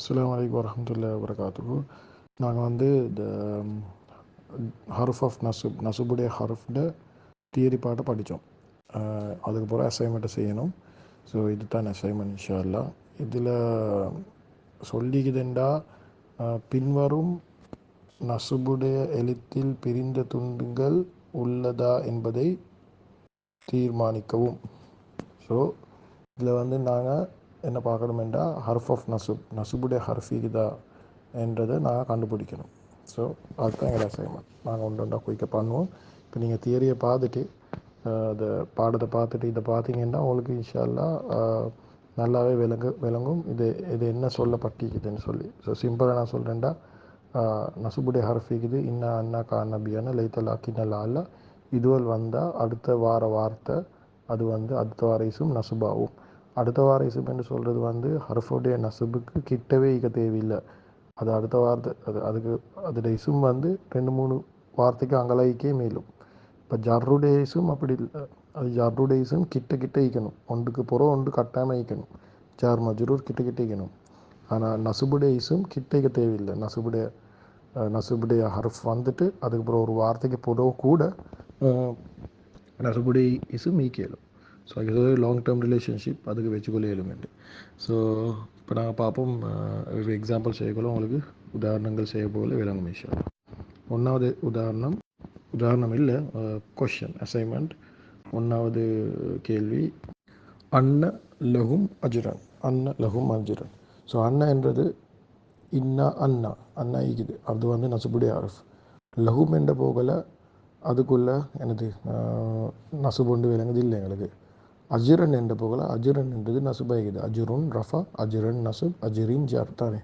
அஸ்ஸலாமு அலைக்கும் வரஹ்மத்துல்லாஹி வபரகாத்துஹு. நாங்கள் வந்து இந்த ஹர்ஃப் ஆஃப் நசுபுடைய ஹர்ஃப்ட தியரி பாட்டை படித்தோம். அதுக்கு பிறகு அசைன்மெண்ட்டை செய்யணும். ஸோ இது தான் அசைன்மெண்ட் இன்ஷா அல்லாஹ். இதில் சொல்லிக்குதுண்டா பின்வரும் நசுபுடைய எழுத்தில் பிரிந்த துண்டுகள் உள்ளதா என்பதை தீர்மானிக்கவும். ஸோ இதில் வந்து நாங்கள் என்ன பார்க்கணுமெண்டா ஹர்ஃப் ஆஃப் நசுபுடைய ஹர்ஃப் இதுதா என்றதை நாங்கள் கண்டுபிடிக்கணும். ஸோ அதுதான் எங்கள் அசைன்மெண்ட். நாங்கள் ஒன்று குயிக்க பண்ணுவோம். இப்போ நீங்கள் தியரியை பார்த்துட்டு அந்த பாடத்தை பார்த்துட்டு இதை பார்த்தீங்கன்னா உங்களுக்கு இன்ஷா அல்லாஹ் நல்லாவே விளங்கும் இது இது என்ன சொல்லப்பட்டிருக்குதுன்னு சொல்லி. ஸோ சிம்பிளாக நான் சொல்கிறேன்டா, நசுபுடைய ஹர்ஃப் இருக்குது இன்னா அண்ணா கா நபியான லைத்தல் அக்கினல் அல்ல இதுவல் வந்தால் அடுத்த வார வார்த்தை அது வந்து அடுத்த வார இசும் நசுபாகும். அடுத்த வார இசும் என்று சொல்கிறது வந்து ஹர்ஃபுடைய நசுபுக்கு கிட்டவே இக்க தேவையில்லை. அது அடுத்த வார்த்தை அதுக்கு அதோட இசும் வந்து 2-3 வார்த்தைக்கு அங்கலாய்க்கே மேலும். இப்போ ஜர்ருடைய இசும் அப்படி இல்லை. அது ஜர்ருடைய இசும் கிட்ட ஈக்கணும். ஒன்றுக்கு புறம் ஒன்று கட்டாமல் ஈக்கணும். ஜார் மஜ்ரூர் கிட்ட ஈக்கணும். ஆனால் நசுபுடைய இசும் கிட்ட தேவையில்லை. நசுபுடைய ஹர்ஃப் வந்துட்டு அதுக்கப்புறம் ஒரு வார்த்தைக்கு புறம் கூட நசுபுடைய இசும் ஈக்கலும். ஸோ இது லாங் டேர்ம் ரிலேஷன்ஷிப் அதுக்கு வச்சுக்கொள்ள எலுமெண்ட். ஸோ இப்போ நாங்கள் பார்ப்போம். ஒரு எக்ஸாம்பிள் செய்யக்குள்ள உங்களுக்கு உதாரணங்கள் செய்ய போல விளங்கும் விஷயம். ஒன்றாவது உதாரணம் இல்லை, கொஷன் அசைன்மெண்ட். ஒன்றாவது கேள்வி, அன்ன லஹும் அஜ்ரன். ஸோ அன்ன என்றது இன்னா அன்னா ஈக்குது. அது வந்து நசுபுடைய ஹர்ஃப். லஹும் என்ற போகல அதுக்குள்ள எனது நசுபொண்டு விளங்குது இல்லை எங்களுக்கு. அஜிரன் என்ற போகல அஜிரன் என்றது நசுபாகிது. அஜுருன் ரஃபா, அஜிரன் நசுப், அஜிரின் ஜார் தானே.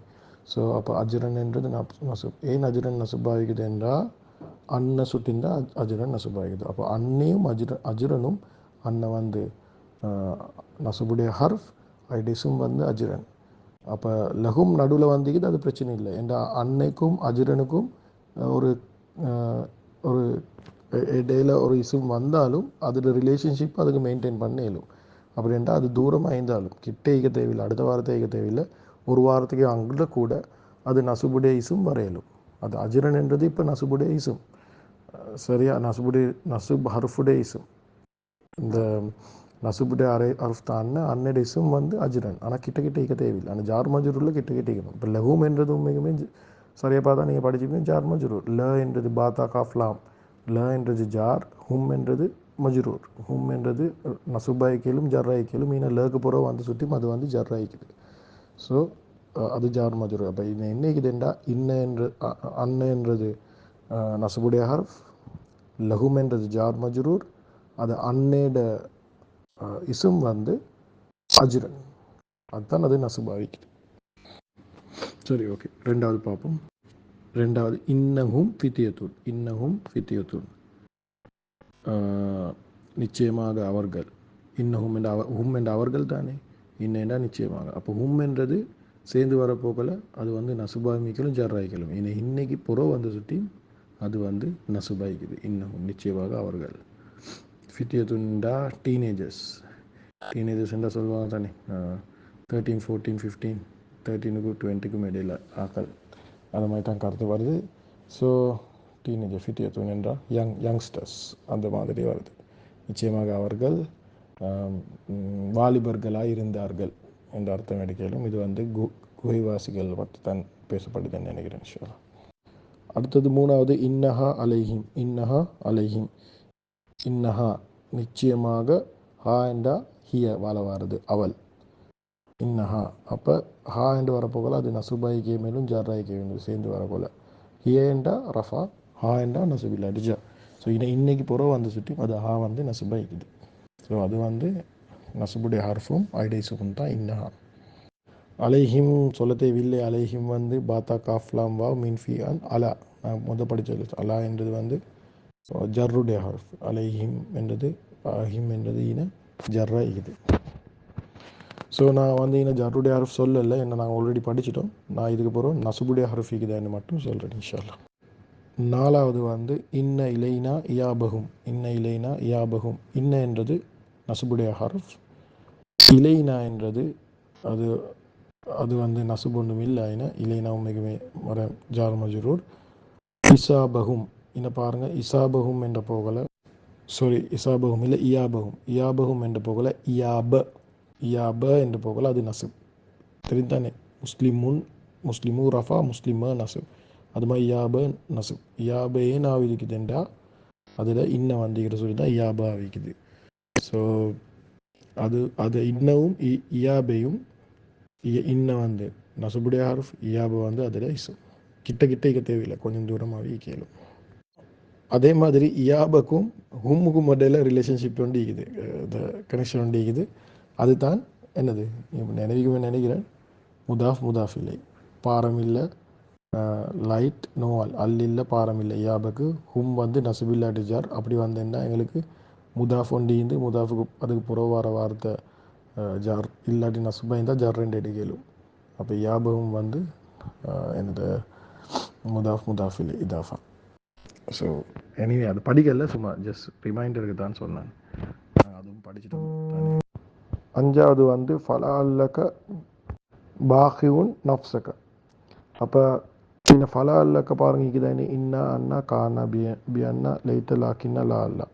ஸோ அப்போ அஜிரன் என்றது நசுப். ஏன் அஜிரன் நசுபாகிது என்றால் அன்ன சுட்டிந்தா அஜிரன் நசுபாகிது. அப்போ அன்னையும் அஜிரனும் அன்னை வந்து நசுபுடைய ஹர்ஃப், ஐடிஸும் வந்து அஜிரன். அப்போ லஹும் நடுவில் வந்திக்குது, அது பிரச்சனை இல்லை. ஏன்னா அன்னைக்கும் அஜிரனுக்கும் ஒரு ஒரு இடையில ஒரு இசும் வந்தாலும் அதோட ரிலேஷன்ஷிப் அதுக்கு மெயின்டைன் பண்ண இயலும். அப்படின்ட்டா அது தூரம் ஐந்தாலும் கிட்ட ஈக்க தேவையில்லை, அடுத்த வாரத்தை ஈக்க தேவையில்லை. ஒரு வாரத்துக்கு அங்கே கூட அது நசுபுடைய இசும் வரையலும். அது அஜிரன் என்றது இப்போ நசுபுடைய இசும், சரியா? நசுப் ஹர்ஃபுடைய இசும். இந்த நசுபுடைய ஹர்ஃப் தான் அன்னடைய இசும் வந்து அஜிரன். ஆனால் கிட்ட ஈக்க தேவையில்லை. ஆனால் ஜார் மஜ்ரூரில் கிட்ட ஈக்கணும். இப்போ லஹூம் என்றது உண்மைக்குமே சரியாக பார்த்தா நீங்கள் படிச்சுப்பீங்க ஜார் மஜ்ரூர். ல என்றது பாத்தா காஃப்லாம், ல என்றது ஜார், ஹும் என்றது மஜ்ரூர். ஹும் என்றது நசுபாய்க்கலும் ஜர்ராய்க்கலும். மீன லேக்கு புறம் வந்து சுற்றி அது வந்து ஜர்ராய்க்குது. ஸோ அது ஜார் மஜ்ரூர். அப்போ இது என்னைக்குதுண்டா அன்ன என்றது நசுபுடைய ஹர்ஃப், லஹும் என்றது ஜார் மஜ்ரூர், அது அன்னேட இசும் வந்து அஜ்ரன். அதுதான் அது நசுபாவிக்குது. சரி, ஓகே. ரெண்டாவது பார்ப்போம். ரெண்டாவது இன்னஹும் ஃபித்தியத்துன். நிச்சயமாக அவர்கள். இன்னஹும் என்ற ஹும் என்ற அவர்கள் தானே. இன்னென்றா நிச்சயமாக. அப்போ ஹும் என்றது சேர்ந்து வரப்போகல அது வந்து நசுபாய்க்கலும் ஜர்ராய்க்கலும். இன்னைக்கு புறம் வந்து சுற்றி அது வந்து நசுபாய்க்குது. இன்னஹும் நிச்சயமாக அவர்கள். ஃபித்தியத்துண்டா டீனேஜர்ஸ் என்றா சொல்லுவாங்க தானே. 13, 14, 15, 13க்கும் 20க்கும் இடையில் ஆக்கள், அது மாதிரி தான் கருத்து வருது. ஸோ டீனேஜர் ஃபித்தியத்துன் என்றால் யங்ஸ்டர்ஸ் அந்த மாதிரி வருது. நிச்சயமாக அவர்கள் வாலிபர்களாக இருந்தார்கள் என்ற அர்த்தம் எடுக்கலும். இது வந்து குகைவாசிகள் பற்றி தான் பேசப்படுதுன்னு நினைக்கிறேன். இன்ஷால்லா. அடுத்தது மூணாவது இன்னஹா அலைஹிம். இன்னஹா நிச்சயமாக, ஹா என்றா ஹிய வாழவாரது அவள். இன்னஹா அப்போ ஹா என்று வரப்போகல அது நசுபாய்க்கே மேலும் ஜர்ராய்க்கே மேலும் சேர்ந்து வரப்போல. ஹிய என்றா ரஃபா, ஹா என்றா நசுபில் அடிஜா. ஸோ இன்னைக்கு புறம் வந்து சுற்றி அது ஹா வந்து நசுபாய்க்குது. ஸோ அது வந்து நசுபுடைய ஹர்ஃபும் ஐடைஸும் தான் இன்னஹா. அலைஹிம் சொல்ல தேவையில்லை. அலைஹிம் வந்து பாத்தா காஃப்லாம் வா மீன்ஃபி அன் அலா. நான் படித்தது அலா என்றது வந்து ஜர்ருடைய ஹர்ஃப். அலைஹிம் என்றது ஹிம் என்றது ஜர்ரா இது. ஸோ நான் வந்து ஜர்ருடைய ஹர்ஃப் சொல்லலை, என்ன நாங்கள் ஆல்ரெடி படிச்சிட்டோம். நான் இதுக்கு போகிறோம் நசுபுடைய ஹர்ஃப் இருக்குதான்னு மட்டும் சொல்கிறேன் இன்ஷால்லா. நாலாவது வந்து இன்ன இலைனா இயாபகும். இன்ன என்றது நசுபுடைய ஹர்ஃப். இலைனா என்றது அது அது வந்து நசுப் ஒன்றும் இல்லை ஐன இல்லைனா உண்மைக்குமே வர ஜார் மஜ்ரூர். இசாபகும் என்ன பாருங்கள், இசாபகும் என்ற போகலை, சாரி இசாபகும் இல்லை இயாபகும், இயாபகும் என்ற போகலை இயாப, இயாப என்று போகலை, அது நசுப் தெரிந்தானே. முஸ்லிமுன் முஸ்லிமு ரஃபா, முஸ்லிம நசுப், அது மாதிரி இயாப நசுப். இயாப ஏன் ஆவிக்குதுண்டா அதில் இன்ன வந்திக்கிற சொல்லி தான் இயாபா ஆவிக்குது. ஸோ அது இன்னவும் இயாபையும் இன்ன வந்து நசுபுடைய ஹார்ஃப், இயாப வந்து அதில் இசம் கிட்ட இக்க தேவையில்லை, கொஞ்சம் தூரமாகவே கேளும். அதே மாதிரி இயாபக்கும் ஹும்முக்கும் இடையில ரிலேஷன்ஷிப் ஒன்று இருக்குது, கனெக்ஷன் ஒன்று இருக்குது. அதுதான் என்னது நினைக்கிறேன், முதாஃப் இல்லை, பாரம் இல்லை, லைட் நோவால் அல்ல பாரம் இல்லை. இயாபக்கு ஹும் வந்து நசுபில்லா டிஜார் அப்படி வந்தேன்னா எங்களுக்கு முதாஃப் ஒண்டிந்து முதாஃபுக்கு அதுக்கு புற வர வார்த்தை ஜார் இல்லாட்டி நசுபா இருந்தால் ஜார் ரெண்டு எடுக்கலும். அப்போ யாபகம் வந்து இந்த முதாஃப் இல்லை இதாஃபா. ஸோ எனிவே அது படிக்கல, சும்மா ஜஸ்ட் ரிமைண்டருக்கு தான் சொன்னேன், அதுவும் படிச்சுட்டோம் தானே. அஞ்சாவது வந்து ஃபலா அல்லக்க பாஹிவுன் நஃப்ஸக. அப்போ இந்த ஃபலா அல்லக்க பாருங்க இருக்குதானே, இன்னா அண்ணா கானா பி அண்ணா லைட்ட லாக்கின்னா லா அல்லா,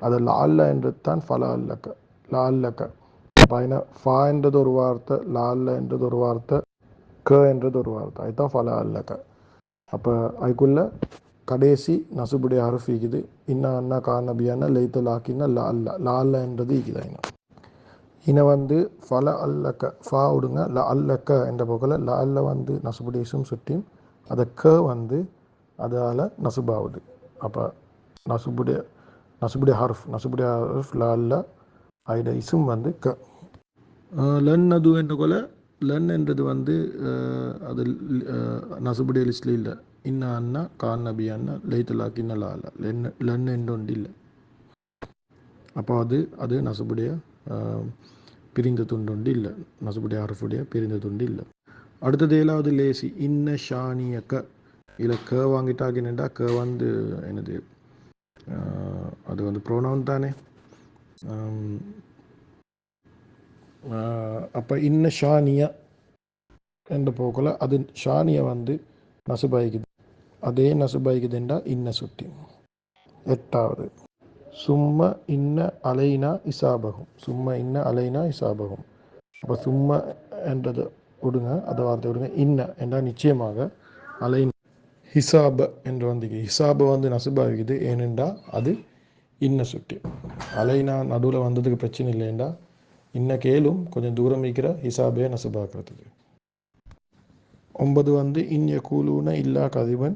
அது லா அல்லா என்றது தான் ஃபலா அல்லக்க, லா அல்லக்க. அப்போ என்ன ஃபா என்றது ஒரு வார்த்தை, லா அல்லா என்றது ஒரு வார்த்தை, க என்றது ஒரு வார்த்தை, அதுதான் ஃபலா அல்லக்க. அப்போ அதுக்குள்ள கடைசி நசுபுடைய ஹர்ஃப் இருக்குது, இன்னா அண்ணா கானா பி அண்ணா லைட்ட லாக்கின்னா லா அல்லா, லா அல்லா என்றது இருக்குதா இன வந்து ஃபல அல்லக்க, ஃபா விடுங்க, ல அல்லக்க என்ற போகல ல அல்ல வந்து நசுபுடைய இசும் சுட்டியும், அதை க வந்து அதால் நசுபாவுது. அப்போ நசுபுடைய ஹர்ஃப் ல அல்ல, அதோட இசும் வந்து க. லன் அது என்ற கொலை, லன் என்றது வந்து அது நசுபுடைய லிஸ்டில் இல்லை. இன்னா அண்ணா கான் நபி அண்ணா லைத்தலாக்கு இன்னலா அல்ல, லன் என்று ஒன்று இல்லை. அப்போ அது நசுபுடைய பிரிந்த துண்டு இல்லை, நசுபுடைய ஹர்ஃபுடைய பிரிந்த துண்டு இல்லை. அடுத்தது 7வது லேசி, இன்ன ஷானியக்க. இதில் க வாங்கிட்டாக்கினேண்டா க வந்து என்னது, அது வந்து ப்ரோனவுன் தானே. அப்போ இன்ன ஷானியா என்ற போக்கில் அது ஷானியை வந்து நசுபாய்க்குது, அதே நசுபாய்க்குதுண்டா இன்ன சுட்டி. 8வது சும்மா இன்ன அலைனா இசாபகம், சும்மா இன்ன அலைனா இசாபகம். அப்போ சும்மா என்றதை விடுங்க, அதை வார்த்தை விடுங்க, இன்ன என்றால் நிச்சயமாக, அலை ஹிசாப என்று வந்து ஹிசாபை வந்து நசுபாவிக்குது, ஏனென்றா அது இன்ன சுட்டி. அலைனா நடுவில் வந்ததுக்கு பிரச்சனை இல்லைண்டா இன்ன கேளும் கொஞ்சம் தூரம் வைக்கிற ஹிசாபே நசுபாக்குறதுக்கு. 9 வந்து இன்ய கூலூன இல்லா கதிவன்.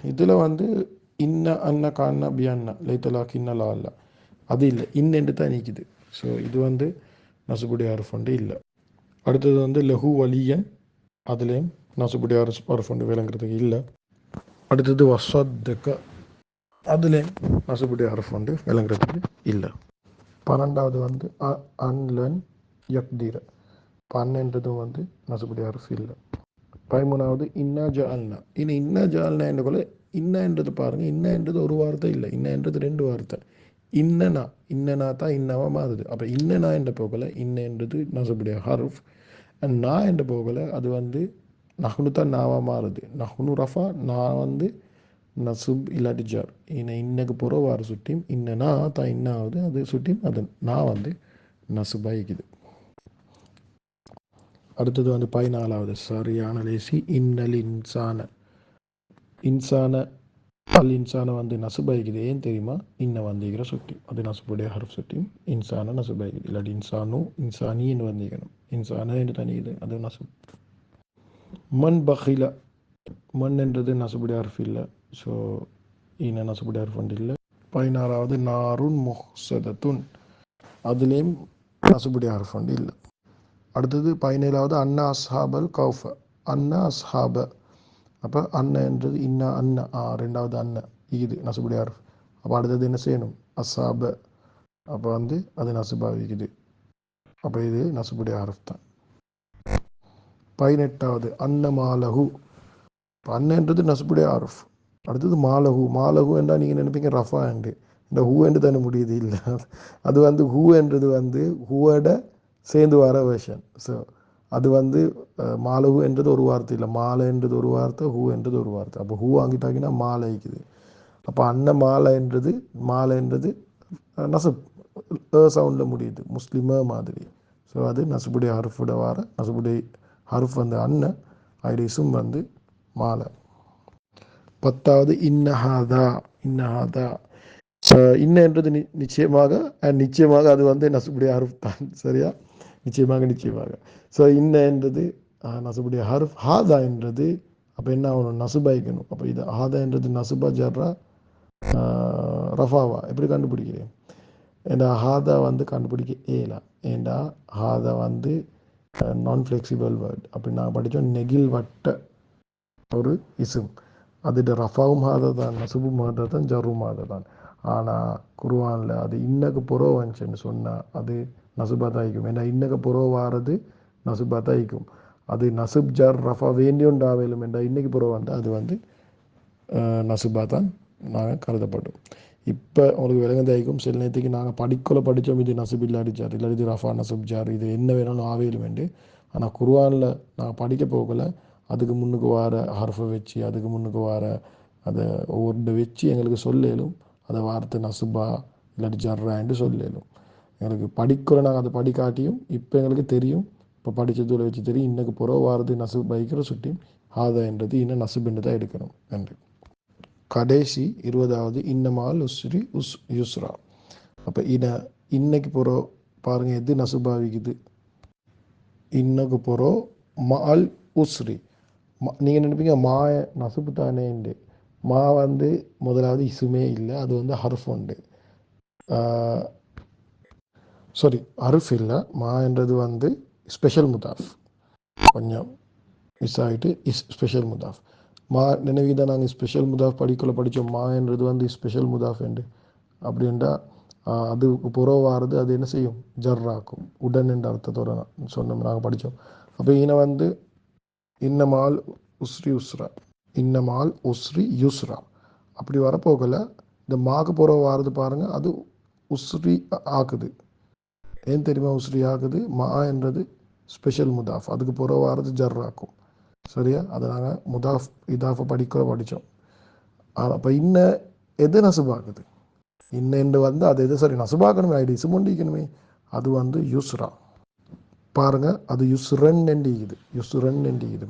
இதில் வந்து இன்ன அண்ணா கான்னா பி அண்ணா லைத்தலாக் இன்னலா அல்ல, அது இல்லை, இன்னென்று தான் நீக்குது. ஸோ இது வந்து நசுபுடைய ஹர்ஃபண்டு இல்லை. அடுத்தது வந்து லஹு வலியன், அதுலேயும் நசுபுடைய ஹர்ஃபண்டு விளங்குறதுக்கு இல்லை. அடுத்தது வசத்துக்க, அதுலேயும் நசுபுடைய ஹர்ஃபண்டு விளங்குறதுக்கு இல்லை. 12வது வந்து அன்லன் யக்தீர, பன்னெண்டதும் வந்து நசுபுடைய ஹர்ஃப் இல்லை. 13வது இன்னா ஜால்னா. இன்னா ஜால்னா என்ற கொலை, இன்ன என்றது பாருங்கள், இன்ன என்றது ஒரு வார்த்தை இல்லை, இன்ன என்றது 2 வார்த்தை. இன்னனா தான் இன்னவா மாறுது. அப்போ இன்னனா என்ற போகல இன்ன என்றது நசுபுடைய ஹர்ஃப், நா என்ற போகல அது வந்து நஹ்னு தான் நாவா மாறுது. நஹ்னு ரஃபா, நான் வந்து நசுப் இல்லாட்டி ஜார். இன்னக்கு புற வார சுட்டியும் இன்னனா தான் இன்ன ஆகுது, அது சுட்டியும் அது நான் வந்து நசுபாய்க்குது. அடுத்தது வந்து 14வது சரியான லேசி, இன்னல் இன்சான அல் இன்சானை வந்து நசுபாய்க்குது, ஏன் தெரியுமா, இன்ன வந்திக்கிற சுட்டி, அது நசுபுடைய ஹர்ஃப் சுட்டியும் இன்சான நசுபாய்க்குது. இல்லாட்டி இன்சானின்னு வந்திக்கணும், இன்சான என்று தனிக்குது, அது நசுப். மண் பஹில, மண் என்றது நசுபுடைய ஹர்ஃப் இல்லை, ஸோ இன்ன நசுபுடைய ஹர்ஃப் வந்து இல்லை. 16வது நாருன் முஹ்சதத்துன், அதுலேயும் நசுபுடைய ஹர்ஃப் வந்து இல்லை. அடுத்தது 17வது அன்னா அஸ்ஹாபல் கௌஃப, அன்னா அஸ்ஹாப. அப்போ அன்ன என்றது இன்ன அன்ன, 2வது அன்ன இது நசுபுடைய ஹர்ஃப். அப்போ அடுத்தது என்ன செய்யணும், அஸ்ஹாப. அப்போ வந்து அது நசுபாவிக்குது, அப்போ இது நசுபுடைய ஹர்ஃப் தான். 18வது அன்ன மாலஹு, அன்னன்றது நசுபுடைய ஹர்ஃப். அடுத்தது மாலஹு என்றால் நீங்கள் நினைப்பீங்க ரஃபா என்று, இந்த ஹூ என்று தானே முடியுது, இல்லை, அது வந்து ஹூ என்றது வந்து ஹூவோட சேர்ந்து வர வேர்ஷன். ஸோ அது வந்து மாலஹு என்றது ஒரு வார்த்தை இல்லை, மாலை என்றது ஒரு வார்த்தை, ஹூ என்றது ஒரு வார்த்தை. அப்போ ஹூ வாங்கிட்டாங்கன்னா மாலை இருக்குது. அப்போ அன்ன மாலைன்றது நசப் சவுண்டில் முடியுது, முஸ்லிம மாதிரி. ஸோ அது நசுபுடைய ஹருஃபோட வார நசுபுடைய ஹருஃப் வந்து அண்ணன், அதோடைய இசும் வந்து மாலை. 10வது இன்னஹாதா. இன்னஹாதா இன்னன்றது நிச்சயமாக அது வந்து நசுபுடைய ஹருஃப் தான். சரியா? நிச்சயமாக. ஸோ இன்னன்றது நசுபுடைய ஹருஃப். ஹாதா என்றது அப்போ என்ன ஆகணும்? நசுபாய்க்கணும். அப்போ இது ஹாதா என்றது நசுபா ஜர்ரா ரஃபாவா எப்படி கண்டுபிடிக்கிறேன்? ஏண்டா ஹாதா வந்து கண்டுபிடிக்க ஏலாம். ஏண்டா ஹாதா வந்து நான் ஃப்ளெக்சிபிள் வேர்ட். அப்படி நாங்கள் படித்தோம் நெகில் வட்ட ஒரு இசும். அது ரஃபாவும் ஹாதா தான், நசுபும் ஹாதா தான், ஜர்ரும் ஹாதா தான். ஆனால் குர்ஆனில் அது இன்னக்கு புறோ வந்துச்சுன்னு சொன்னால் அது நசுபா தாய்க்கும். ஏன்னா இன்னக்கு புறோ வாரது நசுபா தாய்க்கும். அது நசுப் ஜர் ரஃபா வேண்டியுண்டாவேலும் என்றால் இன்னைக்கு புறோ வந்தால் அது வந்து நசுபா தான் நாங்கள் கருதப்படும். இப்போ உங்களுக்கு விலங்குதாய்க்கும். சில நேரத்துக்கு நாங்கள் படித்தோம் இது நசுப் இல்லாடிச்சார், இல்லாடி ரஃபா நசுப் ஜார், இது என்ன வேணாலும் ஆவேலும் வேண்டு. ஆனால் குர்ஆனில் நாங்கள் படிக்க போகல அதுக்கு முன்னுக்கு வார ஹர்ஃபை வச்சு, அதுக்கு முன்னுக்கு வார அதை ஒவ்வொரு வச்சு எங்களுக்கு சொல்லேலும் அதை வார்த்தை நசுபா இல்லாட்டி ஜர்ரான்னு சொல்லேலும். எங்களுக்கு படிக்கிற நாங்கள் அதை படிக்காட்டியும் இப்போ எங்களுக்கு தெரியும். இப்போ படித்ததோடு வச்சு தெரியும் இன்னக்கு புறோ வாரது நசுப் பைக்கிற சுட்டி ஹாதா என்றது இன்னும் நசுபென்று தான் எடுக்கணும் என்று. கடைசி 20வது இன்னமால் உஸ்ரி யுஸ்ரா. அப்போ இன்னைக்கு புறோ பாருங்கள் எது நசுபாவிக்குது? இன்னக்கு புறோ மால் உஸ்ரி. நீங்கள் நினைப்பீங்க மா நசுப்பு தானேண்டு. மா வந்து முதலாவது இசுமே இல்லை, அது வந்து ஹர்ஃப் உண்டு. சாரி, ஹர்ஃப் இல்லை. மா என்றது வந்து ஸ்பெஷல் முதாஃப். கொஞ்சம் மிஸ் ஆகிட்டு ஸ்பெஷல் முதாஃப். மா நினைவு தான் நாங்கள் ஸ்பெஷல் முதாஃப் படித்தோம். மா என்றது வந்து ஸ்பெஷல் முதாஃப் என்று. அப்படின்டா அது புறவாகிறது அது என்ன செய்யும்? ஜர்ராக்கும். உடன் என்ற அர்த்தத்தோடு சொன்னோம் நாங்கள் படித்தோம். அப்போ வந்து இன்னமால் உஸ்ரி உஸ்ரா, இன்னமால் உஸ்ரி யுஸ்ரா அப்படி வரப்போகல இந்த மாக்கு புற வாரது பாருங்கள், அது உஸ்ரி ஆக்குது. ஏன் தெரியுமா உஸ்ரி ஆகுது? மா என்றது ஸ்பெஷல் முதாஃப், அதுக்கு புற வாரது ஜர்ராக்கும். சரியா? அதை நாங்கள் முதாஃப் இதாஃபை படித்தோம். அப்போ எது நசுபாக்குது? இன்னென்று வந்து அது எது சரி நசுபாக்கணுமே, ஐடி இசுமொண்டிக்கணுமே, அது வந்து யுஸ்ரா. பாருங்க, அது யுஸ்ரன் எண்டிக்குது.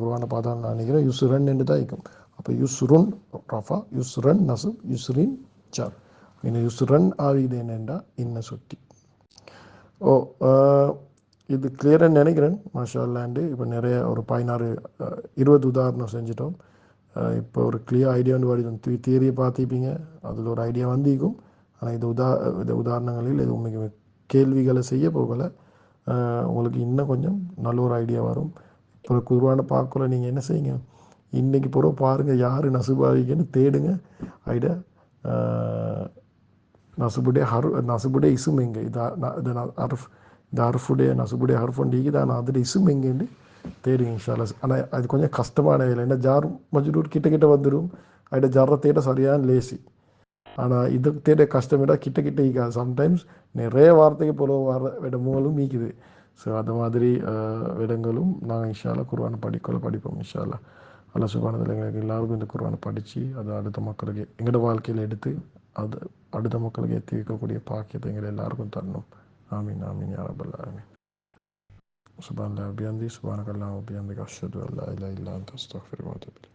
குர்ஆனை பார்த்தா நான் நினைக்கிறேன் யுஸ்ரன் என்று தான் இருக்கும். அப்போ யுஸ்ருன் ரஃபா, யுஸ்ரன் நசுப், யுஸ்ரின் ஜர். இன்னும் யுஸ்ரன் ஆகுது என்னென்றா இன்ன சுட்டி. இது கிளியராக நினைக்கிறேன். மாஷா அல்லாண்டு இப்போ நிறைய ஒரு 16-20 உதாரணம் செஞ்சிட்டோம். இப்போ ஒரு கிளியர் ஐடியா வந்து வருது. தியரியை பார்த்துப்பீங்க, அதில் ஒரு ஐடியா வந்திருக்கும். ஆனால் இந்த உதாரணங்களில் இது உண்மைக்கு கேள்விகளை செய்ய போகலை. உங்களுக்கு இன்னும் கொஞ்சம் நல்ல ஒரு ஐடியா வரும். இப்போ குர்ஆனை பார்க்கல நீங்கள் என்ன செய்யுங்க, இன்றைக்கி பிறகு பாருங்கள் யார் நசுபாவிக்குன்னு தேடுங்க. ஐட நசுபுடைய இசும் எங்கே, இந்த ஹர்ஃபுடைய நசுபுடைய ஹர்ஃபுண்டிக்கு தான் அதோட இசும் எங்கேன்னு தேடுங்க இன்ஷா அல்லாஹ். ஆனால் அது கொஞ்சம் கஷ்டமான வேலை. ஏன்னா ஜார் மஜ்ரூர் கிட்ட வந்துடும். ஐட ஜர்ரை தேட சரியான லேசி. ஆனால் இது தேட கஷ்டமிடா கிட்ட ஈக்காது. சம்டைம்ஸ் நிறைய வார்த்தைக்கு போல வர இடங்களும் மீக்குது. ஸோ அது மாதிரி இடங்களும் நாங்கள் இன்ஷா அல்லாஹ் குர்ஆனை படிப்போம் இன்ஷா அல்லாஹ். அல்லாஹ் சுப்ஹானஹு வ தஆலா எங்களுக்கு எல்லாருக்கும் இந்த குர்ஆனை படித்து அதை அடுத்த மக்களுக்கு எங்களோட வாழ்க்கையில் எடுத்து அது அடுத்த மக்களுக்கு எத்தி வைக்கக்கூடிய பாக்கியத்தை எங்களை எல்லாருக்கும் தரணும். ஆமீன் ஆமீன் யா ரப்பல் ஆலமீன். சுப்ஹானல்லாஹி வ பிஹம்திஹி சுப்ஹானக்கல்லாஹு வ பிஹம்திக அஷ்ஹது அல்லா இலாஹா இல்லா அன்த அஸ்தக்ஃபிருக வ அத்தூபு இலைக்.